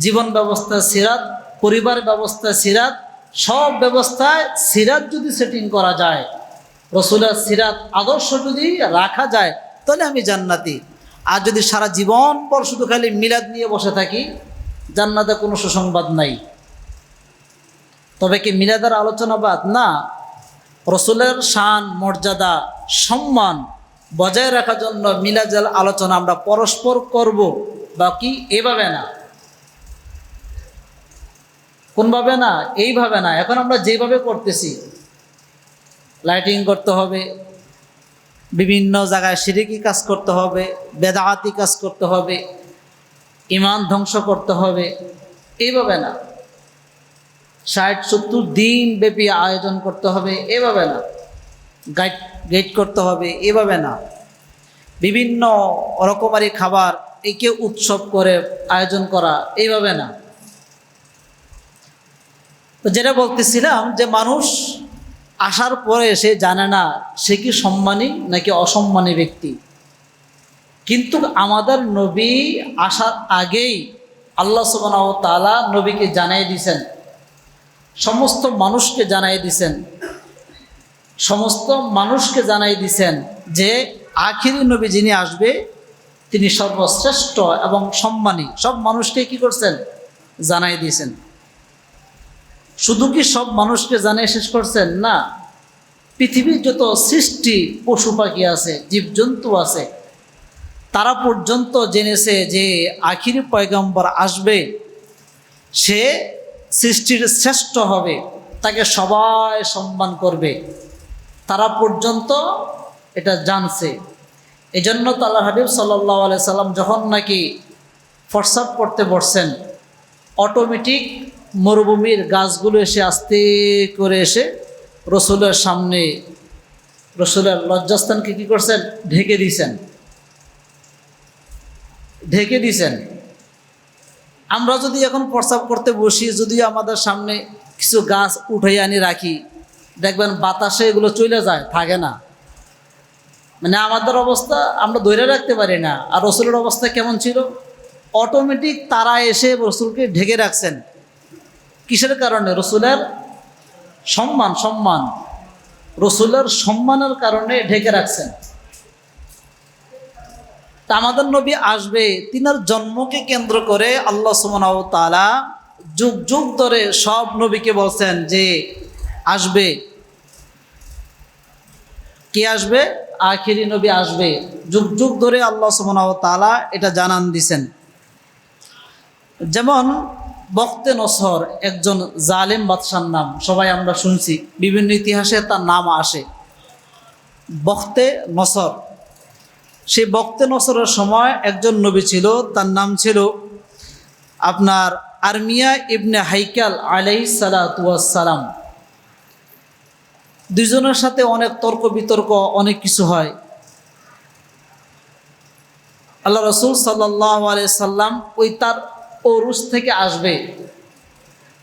জীবন ব্যবস্থা সিরাত, পরিবার ব্যবস্থা সিরাত, সব ব্যবস্থায় সিরাত যদি সেটিং করা যায়, রসুলের সিরাত আদর্শ যদি রাখা যায়, তাহলে আমি জান্নাতি। আর যদি সারা জীবন পর শুধু খালি মিলাদ নিয়ে বসে থাকি, জান্নাতে কোনো সুসংবাদ নাই। তবে কি মিলাদের আলোচনাবাদ না, রসুলের শান, মর্যাদা, সম্মান বজায় রাখার জন্য মিলাদের আলোচনা আমরা পরস্পর করব, বাকি এভাবে না। কোনভাবে না? এইভাবে না। এখন আমরা যেভাবে করতেছি, লাইটিং করতে হবে, বিভিন্ন জায়গায় শিরকি কাজ করতে হবে, বেদাআতি কাজ করতে হবে, ঈমান ধ্বংস করতে হবে, এইভাবে না। 60-70 দিন ব্যাপী আয়োজন করতে হবে, এভাবে না। গেট করতে হবে, এভাবে না। বিভিন্ন রকমারি খাবার একে উৎসব করে আয়োজন করা, এইভাবে না। তো যেটা বলতেছিলাম যে মানুষ আসার পরে সে জানে না সে কি সম্মানী নাকি অসম্মানী ব্যক্তি। কিন্তু আমাদের নবী আসার আগেই আল্লাহ সুবহানাহু ওয়া তাআলা নবীকে জানাই দিয়েছেন, সমস্ত মানুষকে জানাই দিয়েছেন, সমস্ত মানুষকে জানাই দিয়েছেন যে আখিরি নবী যিনি আসবে তিনি সর্বশ্রেষ্ঠ এবং সম্মানী। সব মানুষকে কি করছেন? জানাই দিয়েছেন। শুধু কি সব মানুষকে জানিয়ে শেষ করছেন? না, পৃথিবীর যত সৃষ্টি পশু পাখি আছে, জীবজন্তু আছে, তারা পর্যন্ত জেনেছে যে আখিরি পয়গম্বর আসবে, সে সৃষ্টির শ্রেষ্ঠ হবে, তাকে সবাই সম্মান করবে, তারা পর্যন্ত এটা জানছে। এজন্য তো আল্লাহর হাবিব সাল্লাল্লাহু আলাইহি সাল্লাম যখন নাকি প্রস্রাব করতে বসছেন, অটোমেটিক মরুভূমির গাছগুলো এসে আস্তে করে এসে রসুলের সামনে, রসুলের লজ্জাস্থানকে কী করছেন? ঢেকে দিয়েছেন, ঢেকে দিয়েছেন। আমরা যদি এখন প্রস্রাব করতে বসি, যদি আমাদের সামনে কিছু গাছ উঠে আনি রাখি, দেখবেন বাতাসে এগুলো চলে যায়, থাকে না। মানে আমাদের অবস্থা আমরা ধরে রাখতে পারি না। আর রসুলের অবস্থা কেমন ছিল? অটোমেটিক তারা এসে রসুলকে ঢেকে রাখছেন। কিসের কারণে? রসুলের সম্মান, রসুলের সম্মানের কারণে ঢেকে রাখছেন। তা আমাদের নবী আসবে, তিনার জন্মকে কেন্দ্র করে আল্লাহ সুবহানাহু ওয়া তাআলা যুগ যুগ ধরে সব নবীকে বলছেন যে আসবে। কে আসবে? আখিরি নবী আসবে। যুগ যুগ ধরে আল্লাহ সুবহানাহু ওয়া তাআলা এটা জানান দিছেন। যেমন বখতে নসর, একজন জালেম বাদশার নাম সবাই আমরা শুনছি, বিভিন্ন ইতিহাসে তার নাম আসে, বখতে নসর। সেই বখতে নসরের সময় একজন নবী ছিল, তার নাম ছিল আপনার আরমিয়া ইবনে হাইকাল আলাইহিস সালাতু ওয়াস সালাম। দুইজনের সাথে অনেক তর্ক বিতর্ক, অনেক কিছু হয়। আল্লাহ রসুল সাল্লাল্লাহু আলাইহি সাল্লাম ওই তার ওরুস থেকে আসবে।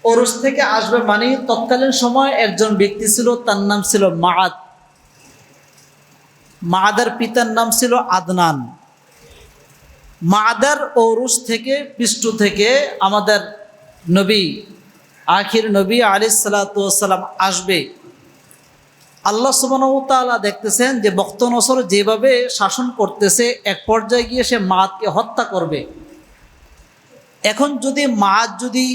ওরুস থেকে আসবে মানে তৎকালীন সময় একজন ব্যক্তি ছিল, তার নাম ছিল মাআদ। মাআদের পিতার নাম ছিল আদনান। মাআদের ওরুস থেকে, পৃষ্ঠ থেকে আমাদের নবী, আখির নবী আলাইহিস সালাতু ওয়াস সালাম আসবে। আল্লাহ সুবহানাহু ওয়া তাআলা দেখতেছেন যে বখতে নসর যেভাবে শাসন করতেছে, এক পর্যায়ে গিয়ে সে মাআদকে হত্যা করবে। এখন যদি মাআদ যদি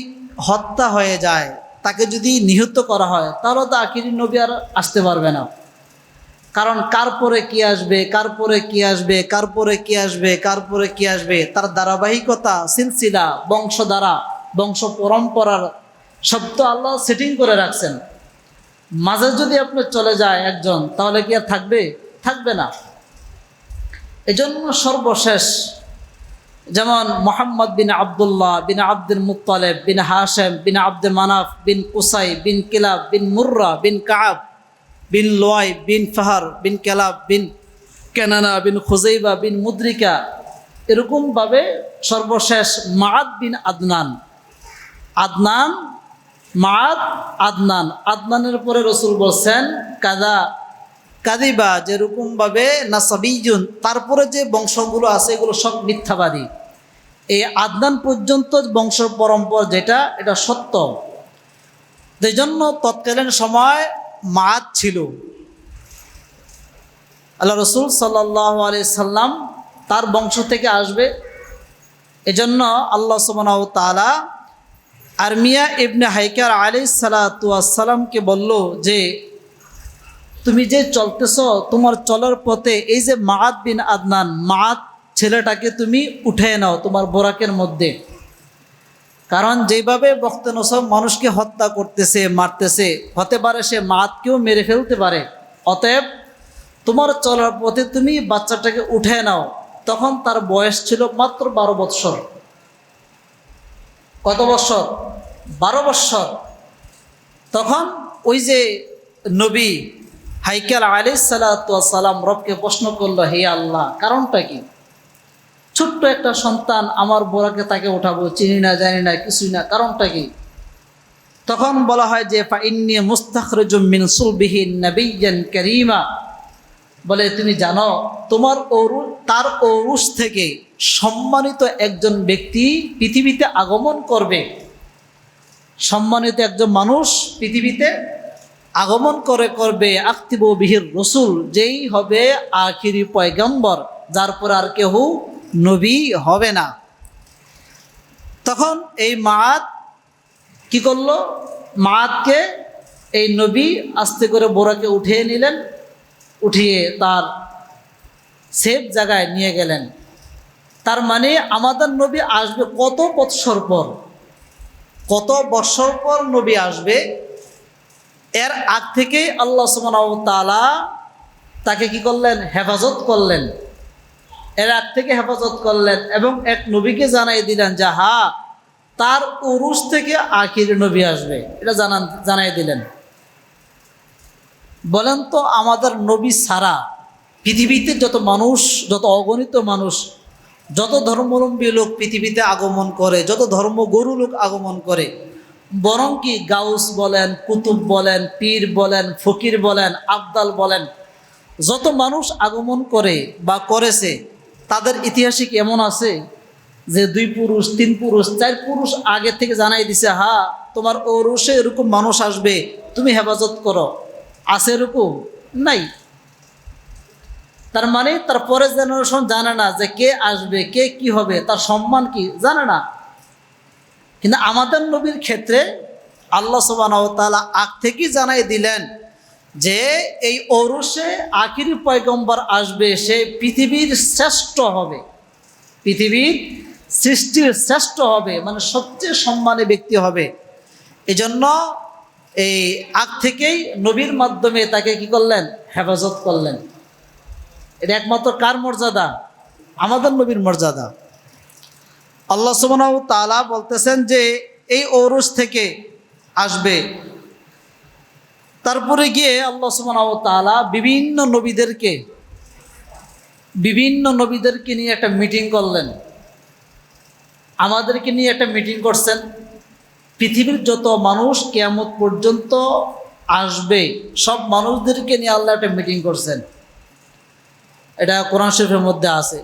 হত্যা হয়ে যায়, তাকে যদি নিহত করা হয়, তাহলে তো আখিরি নবী আর আসতে পারবে না। কারণ কার পরে কি আসবে, কার পরে কি আসবে, কার পরে কি আসবে, কার পরে কি আসবে, তার ধারাবাহিকতা, সিলসিলা, বংশধারা, বংশ পরম্পরার শব্দ আল্লাহ সেটিং করে রাখছেন। মাঝে যদি আপনি চলে যায় একজন, তাহলে কি আর থাকবে? থাকবে না। এজন্য সর্বশেষ যেমন মোহাম্মদ বিন আবদুল্লাহ বিন আব্দুল মুত্তালিব বিন হাশেম বিন আব্দে মানাফ বিন কুসাই বিন কিলাব বিন মুর্রা বিন কাব বিন লোয়াই বিন ফাহার বিন কেলাব বিন কেনানা বিন খুজাইবা বিন মুদ্রিকা, এরকমভাবে সর্বশেষ মাআদ বিন আদনান। আদনান মাআদ, আদনান, আদনানের পরে রসুল বলছেন কাদা কাদিবা, যেরকমভাবে নাসাবিয়ুন, তারপরে যে বংশগুলো আছে এগুলো সব মিথ্যাবাদী। এই আদনান পর্যন্ত বংশ পরম্পরা যেটা, এটা সত্য। এই জন্য তৎকালীন সময় মাআদ ছিল। আল্লাহ রসুল সাল্লাল্লাহু আলাইহি সাল্লাম তার বংশ থেকে আসবে। এজন্য আল্লাহ সুবহানাহু ওয়া তাআলা আরমিয়া ইবনে হাইকার আলাইহিস সালাতু ওয়াস সালামকে বলল যে তুমি যে চলতেছ, তোমার চলার পথে এই যে মাআদ বিন আদনান, মাআদ ছেলেটাকে তুমি উঠে নাও তোমার বোরাকের মধ্যে। কারণ যেভাবে বখতে নসব মানুষকে হত্যা করতেছে, মারতেছে, হতে পারে সে মাআদকেও মেরে ফেলতে পারে। অতএব তোমার চলার পথে তুমি বাচ্চাটাকে উঠে নাও। তখন তার বয়স ছিল মাত্র 12 বৎসর। কত বৎসর? 12 বৎসর। তখন ওই যে নবী হাইকাল আলাইহিস সালাতু ওয়াস সালাম রবকে প্রশ্ন করলো, হে আল্লাহ, কারণটা কি? ছোট্ট একটা সন্তান, আমার বোরাকে তাকে উঠাবো, চিনি না, জানি না, কিছুই না, কারণটা কি? তখন বলা হয় যে ফা ইন্নী মুস্তাখরিজুম মিন সুলবিহি নাবিয়্যান কারীমা, বলে তুমি জানো তোমার তার ঔরস থেকে সম্মানিত একজন ব্যক্তি পৃথিবীতে আগমন করবে। সম্মানিত একজন মানুষ পৃথিবীতে আগমন করবে আক্তিবু বিহির রসুল, যেই হবে আখিরি পয়গম্বর, যার পর আর কেউ নবী হবে না। তখন এই মাআদ কি করলো? মাআদকে এই নবী আস্তে করে বোরাকে উঠিয়ে নিলেন, উঠিয়ে তার সেফ জায়গায় নিয়ে গেলেন। তার মানে আমাদের নবী আসবে কত বৎসর পর, কত বৎসর পর নবী আসবে। এর আগ থেকে আল্লাহ সুবহানাহু ওয়া তাআলা তাকে কি করলেন? হেফাজত করলেন। এর আগ থেকে হেফাজত করলেন এবং এক নবীকে জানাই দিলেন যে হ্যাঁ, তার উরুস থেকে আখির নবী আসবে, এটা জানাই দিলেন। বলেন তো, আমাদের নবী ছাড়া পৃথিবীতে যত মানুষ, যত অগণিত মানুষ, যত ধর্মাবলম্বী লোক পৃথিবীতে আগমন করে, যত ধর্মগুরু লোক আগমন করে, বরং কি গাউস বলেন, কুতুব বলেন, পীর বলেন, ফকির বলেন, আবদাল বলেন, যত মানুষ আগমন করে বা করেছে, তাদের ইতিহাসে কি এমন আছে যে 2 পুরুষ, 3 পুরুষ, 4 পুরুষ আগে থেকে জানাই দিছে হ্যাঁ তোমার ঔরসে এরকম মানুষ আসবে, তুমি হেফাজত করো? আছে এরকম? নাই। তার মানে তার পরের জেনারেশন জানে না যে কে আসবে, কে কি হবে, তার সম্মান কি জানে না। কিন্তু আমাদের নবীর ক্ষেত্রে আল্লাহ সুবহানাহু ওয়া তাআলা আগ থেকেই জানাই দিলেন যে এই ঔরসে আখিরি পয়গম্বর আসবে, সে পৃথিবীর শ্রেষ্ঠ হবে, পৃথিবীর সৃষ্টির শ্রেষ্ঠ হবে, মানে সবচেয়ে সম্মানী ব্যক্তি হবে। এজন্য এই আগ থেকেই নবীর মাধ্যমে তাকে কি করলেন? হেফাজত করলেন। এটা একমাত্র কার মর্যাদা? আমাদের নবীর মর্যাদা। আল্লাহ সুবহানাহু ওয়া তাআলা বলতেছেন যে এই ঔরস থেকে আসবে। তারপরে গিয়ে আল্লাহ সুবহানাহু ওয়া তাআলা বিভিন্ন নবীদেরকে নিয়ে একটা মিটিং করলেন, আমাদেরকে নিয়ে একটা মিটিং করছেন। পৃথিবীর যত মানুষ কিয়ামত পর্যন্ত আসবে সব মানুষদেরকে নিয়ে আল্লাহ একটা মিটিং করছেন। এটা কোরআন শরীফের মধ্যে আছে।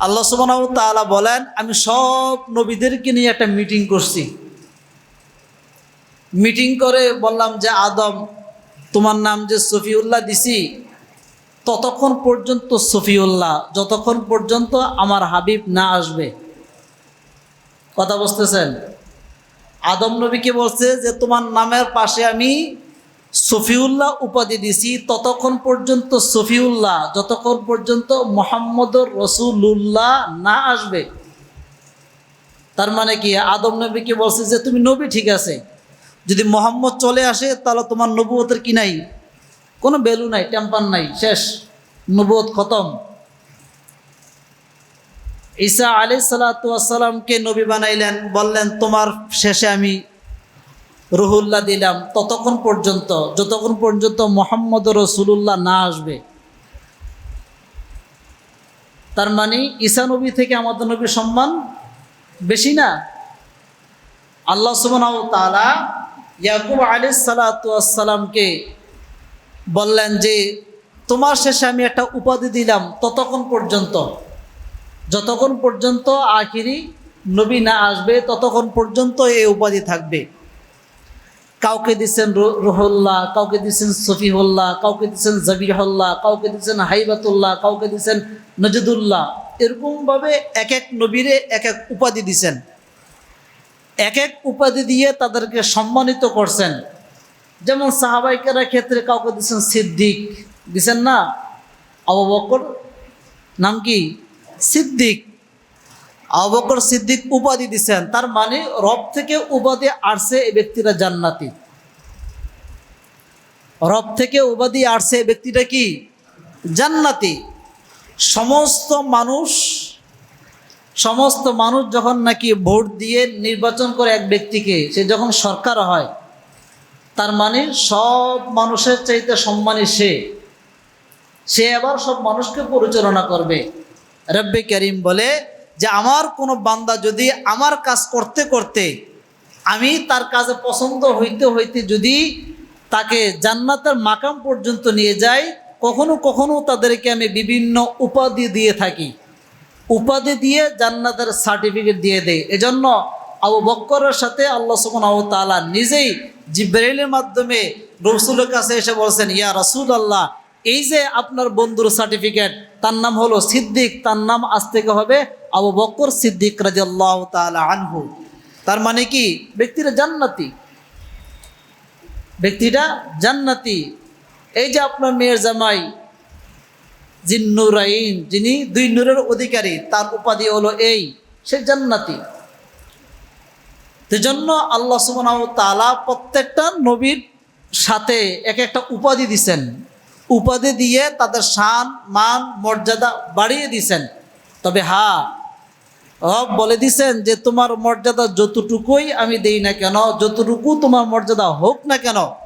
আল্লাহ সুবহানাহু ওয়া তাআলা বলেন, আমি সব নবীদেরকে নিয়ে একটা মিটিং করছি। মিটিং করে বললাম যে আদম, তোমার নাম যে সফিউল্লাহ দিছি, ততক্ষণ পর্যন্ত সফিউল্লাহ, যতক্ষণ পর্যন্ত আমার হাবিব না আসবে। কথা বুঝতেছেন? আদম নবীকে বলছে যে তোমার নামের পাশে আমি সফিউল্লাহ উপাধি দিছি, ততক্ষণ পর্যন্ত সফিউল্লাহ, যতক্ষণ পর্যন্ত মুহাম্মদুর রাসূলুল্লাহ না আসবে। তার মানে কি? আদম নবীকে বলছে যে তুমি নবী ঠিক আছে, যদি মুহাম্মদ চলে আসে তাহলে তোমার নবুয়তের কি নাই, কোনো ভ্যালু নাই, টেম্পার নাই, শেষ, নবুয়ত খতম। ঈসা আলাইহিস সালাতু ওয়াস সালামকে নবী বানাইলেন, বললেন তোমার শেষে আমি রুহুল্লাহ দিলাম, ততক্ষণ পর্যন্ত, যতক্ষণ পর্যন্ত মুহাম্মদুর রাসূলুল্লাহ না আসবে। তার মানে ঈসা নবী থেকে আমাদের নবীর সম্মান বেশি না? আল্লাহ সুবহানাহু ওয়া তাআলা ইয়াকুব আলাইহিস সালাতু ওয়াস সালামকে বললেন যে তোমার শেষে আমি একটা উপাধি দিলাম যতক্ষণ পর্যন্ত আখিরি নবী না আসবে ততক্ষণ পর্যন্ত এই উপাধি থাকবে। কাউকে দিচ্ছেন রুহুল্লাহ, কাউকে দিচ্ছেন সফিহুল্লাহ, কাউকে দিচ্ছেন জাবিহুল্লাহ, কাউকে দিচ্ছেন হাইবাতুল্লাহ, কাউকে দিচ্ছেন নজদুল্লাহ। এরকমভাবে এক এক নবীরে এক এক উপাধি দিচ্ছেন, এক এক উপাধি দিয়ে তাদেরকে সম্মানিত করছেন। যেমন সাহাবাইকার ক্ষেত্রে কাউকে দিচ্ছেন সিদ্দিক, দিচ্ছেন না? আবু বকর নাম কি? সিদ্দিক। আবু বকর সিদ্দিক উপাধি দিচ্ছেন, তার মানে রব থেকে উপাধি আসছে এই ব্যক্তিরা জান্নাতি। রব থেকে উপাধি আসছে এই ব্যক্তিটা কি? জান্নাতি। সমস্ত মানুষ যখন নাকি ভোট দিয়ে নির্বাচন করে এক ব্যক্তিকে, সে যখন সরকার হয়, তার মানে সব মানুষের চাইতে সম্মানী সে আবার সব মানুষকে পরিচালনা করবে। রব্বে করিম বলে যে আমার কোনো বান্দা যদি আমার কাজ করতে করতে আমি তার কাজে পছন্দ হইতে হইতে যদি তাকে জান্নাতের মাকাম পর্যন্ত নিয়ে যাই, কখনো কখনো তাদেরকে আমি বিভিন্ন উপাধি দিয়ে থাকি, উপাধি দিয়ে জান্নাতের সার্টিফিকেট দিয়ে দেই। এজন্য আবু বকরের সাথে আল্লাহ সুবহানাহু ওয়া তাআলা নিজেই জিবরাইলের মাধ্যমে রাসূলের কাছে এসে বলছেন, ইয়া রাসূলুল্লাহ, এই যে আপনার বন্ধুর সার্টিফিকেট, তার নাম হলো সিদ্দিক, তার নাম আজ থেকে হবে আবু বকর সিদ্দিক রাদিয়াল্লাহু তাআলা আনহু। তার মানে কি? ব্যক্তিটা জান্নাতি। এই যে আপনার মেয়ের জামাই জিন্নুরাইন, যিনি দুই নূরের অধিকারী, তার উপাধি হলো এই, সে জান্নাতি। সেজন্য আল্লাহ সুবহানাহু ওয়া তাআলা প্রত্যেকটা নবীর সাথে এক একটা উপাধি দিছেন, উপাধি দিয়ে তাদের শান মান মর্যাদা বাড়িয়ে দিছেন। তবে রব বলে দিছেন যে তোমার মর্যাদা যতটুকুই আমি দেই না কেন, যতটুকু তোমার মর্যাদা হোক না কেন,